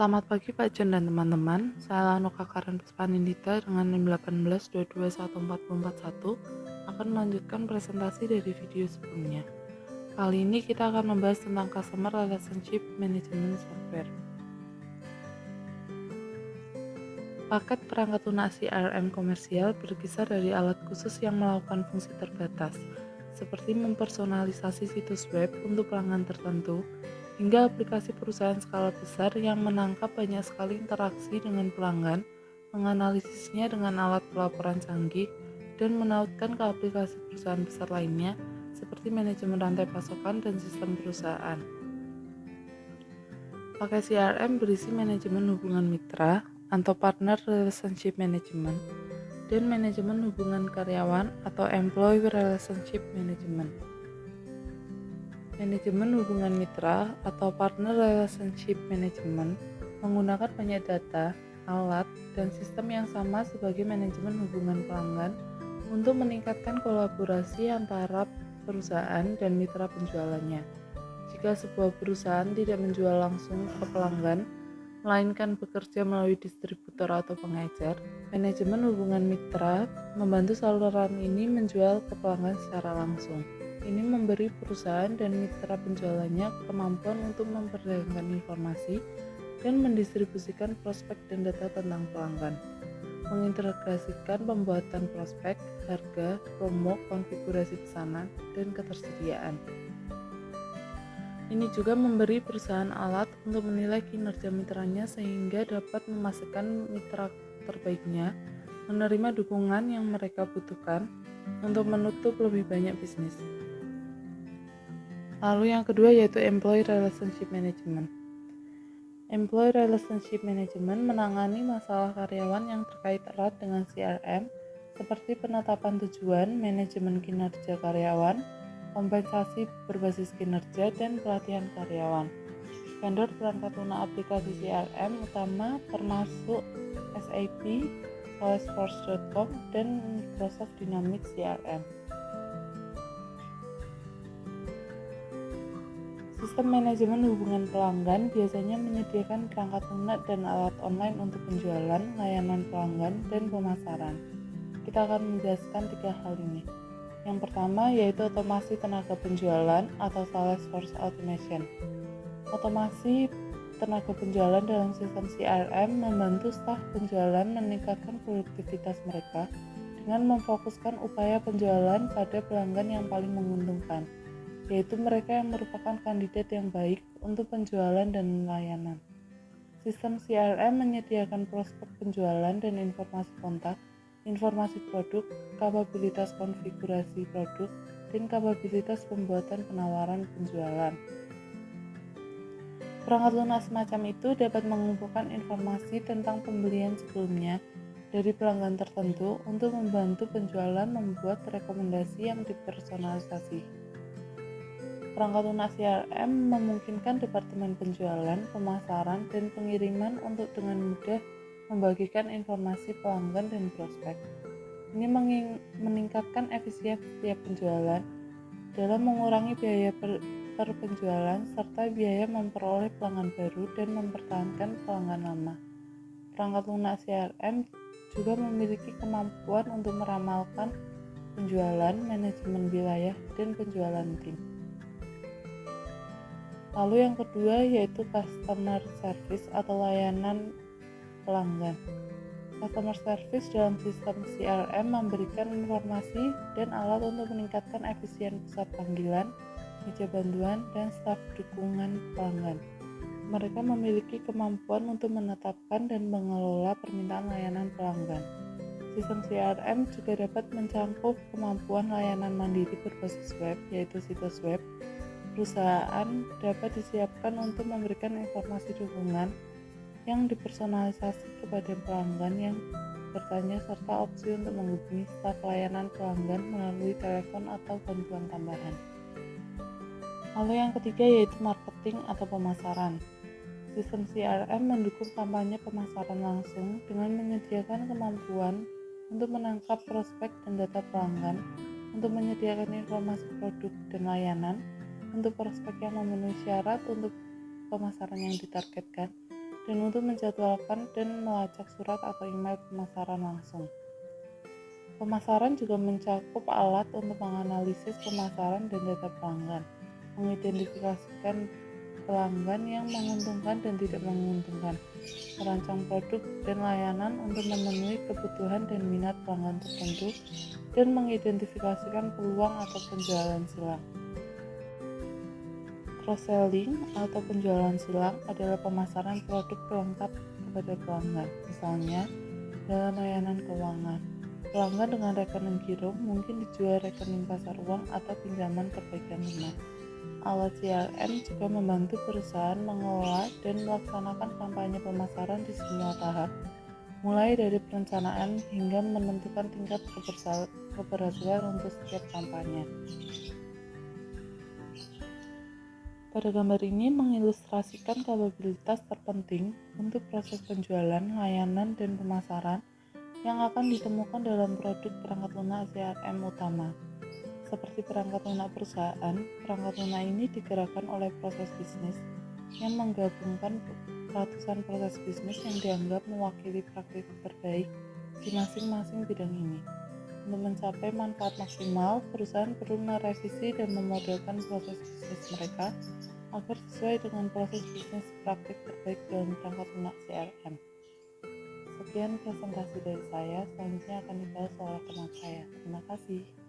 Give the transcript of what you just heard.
Selamat pagi Pak John dan teman-teman. Saya Lanuka Karen Puspanindita dengan NIM 18221441 akan melanjutkan presentasi dari video sebelumnya. Kali ini kita akan membahas tentang Customer Relationship Management Software. Paket perangkat lunak CRM komersial berkisar dari alat khusus yang melakukan fungsi terbatas, seperti mempersonalisasi situs web untuk pelanggan tertentu, hingga aplikasi perusahaan skala besar yang menangkap banyak sekali interaksi dengan pelanggan, menganalisisnya dengan alat pelaporan canggih, dan menautkan ke aplikasi perusahaan besar lainnya, seperti manajemen rantai pasokan dan sistem perusahaan. Paket CRM berisi manajemen hubungan mitra atau Partner Relationship Management dan manajemen hubungan karyawan atau Employee Relationship Management. Manajemen hubungan mitra atau Partner Relationship Management menggunakan banyak data, alat, dan sistem yang sama sebagai manajemen hubungan pelanggan untuk meningkatkan kolaborasi antara perusahaan dan mitra penjualannya. Jika sebuah perusahaan tidak menjual langsung ke pelanggan, melainkan bekerja melalui distributor atau pengecer, manajemen hubungan mitra membantu saluran ini menjual ke pelanggan secara langsung. Ini memberi perusahaan dan mitra penjualannya kemampuan untuk memperdagangkan informasi dan mendistribusikan prospek dan data tentang pelanggan, mengintegrasikan pembuatan prospek, harga, promo, konfigurasi pesanan, dan ketersediaan. Ini juga memberi perusahaan alat untuk menilai kinerja mitranya sehingga dapat memastikan mitra terbaiknya menerima dukungan yang mereka butuhkan untuk menutup lebih banyak bisnis. Lalu yang kedua yaitu Employee Relationship Management. Employee Relationship Management menangani masalah karyawan yang terkait erat dengan CRM seperti penetapan tujuan, manajemen kinerja karyawan, kompensasi berbasis kinerja, dan pelatihan karyawan. Vendor perangkat lunak aplikasi CRM utama termasuk SAP, Salesforce.com, dan Microsoft Dynamics CRM. Sistem manajemen hubungan pelanggan biasanya menyediakan perangkat lunak dan alat online untuk penjualan, layanan pelanggan, dan pemasaran. Kita akan menjelaskan 3 hal ini. Yang pertama yaitu otomasi tenaga penjualan atau Salesforce Automation. Otomasi tenaga penjualan dalam sistem CRM membantu staf penjualan meningkatkan produktivitas mereka dengan memfokuskan upaya penjualan pada pelanggan yang paling menguntungkan, yaitu mereka yang merupakan kandidat yang baik untuk penjualan dan layanan. Sistem CRM menyediakan prospek penjualan dan informasi kontak, informasi produk, kapabilitas konfigurasi produk, dan kapabilitas pembuatan penawaran penjualan. Perangkat lunak semacam itu dapat mengumpulkan informasi tentang pembelian sebelumnya dari pelanggan tertentu untuk membantu penjualan membuat rekomendasi yang dipersonalisasi. Perangkat lunak CRM memungkinkan departemen penjualan, pemasaran, dan pengiriman untuk dengan mudah membagikan informasi pelanggan dan prospek. Ini meningkatkan efisiensi setiap penjualan dalam mengurangi biaya per penjualan serta biaya memperoleh pelanggan baru dan mempertahankan pelanggan lama. Perangkat lunak CRM juga memiliki kemampuan untuk meramalkan penjualan, manajemen wilayah, dan penjualan tim. Lalu yang kedua yaitu Customer Service atau layanan pelanggan. Customer Service dalam sistem CRM memberikan informasi dan alat untuk meningkatkan efisien pusat panggilan, meja bantuan, dan staf dukungan pelanggan. Mereka memiliki kemampuan untuk menetapkan dan mengelola permintaan layanan pelanggan. Sistem CRM juga dapat mencakup kemampuan layanan mandiri berbasis web, yaitu situs web. Perusahaan dapat disiapkan untuk memberikan informasi dukungan yang dipersonalisasi kepada pelanggan yang bertanya serta opsi untuk menghubungi staf layanan pelanggan melalui telepon atau bantuan tambahan. Lalu yang ketiga yaitu marketing atau pemasaran. Sistem CRM mendukung kampanye pemasaran langsung dengan menyediakan kemampuan untuk menangkap prospek dan data pelanggan, untuk menyediakan informasi produk dan layanan, untuk prospek yang memenuhi syarat untuk pemasaran yang ditargetkan, dan untuk menjadwalkan dan melacak surat atau email pemasaran langsung. Pemasaran juga mencakup alat untuk menganalisis pemasaran dan data pelanggan, mengidentifikasikan pelanggan yang menguntungkan dan tidak menguntungkan, merancang produk dan layanan untuk memenuhi kebutuhan dan minat pelanggan tertentu, dan mengidentifikasikan peluang atau penjualan silang. Cross-selling atau penjualan silang adalah pemasaran produk pelengkap kepada pelanggan, misalnya dalam layanan keuangan. Pelanggan dengan rekening giro mungkin dijual rekening pasar uang atau pinjaman perbaikan rumah. Alat CRM juga membantu perusahaan mengelola dan melaksanakan kampanye pemasaran di semua tahap, mulai dari perencanaan hingga menentukan tingkat keberhasilan untuk setiap kampanye. Pada gambar ini mengilustrasikan kapabilitas terpenting untuk proses penjualan, layanan, dan pemasaran yang akan ditemukan dalam produk perangkat lunak CRM utama. Seperti perangkat lunak perusahaan, perangkat lunak ini digerakkan oleh proses bisnis yang menggabungkan ratusan proses bisnis yang dianggap mewakili praktik terbaik di masing-masing bidang ini. Untuk mencapai manfaat maksimal, perusahaan perlu merevisi dan memodelkan proses bisnis mereka agar sesuai dengan proses bisnis praktik terbaik dalam perangkat lunak CRM. Sekian presentasi dari saya, selanjutnya akan dibahas oleh teman saya. Terima kasih.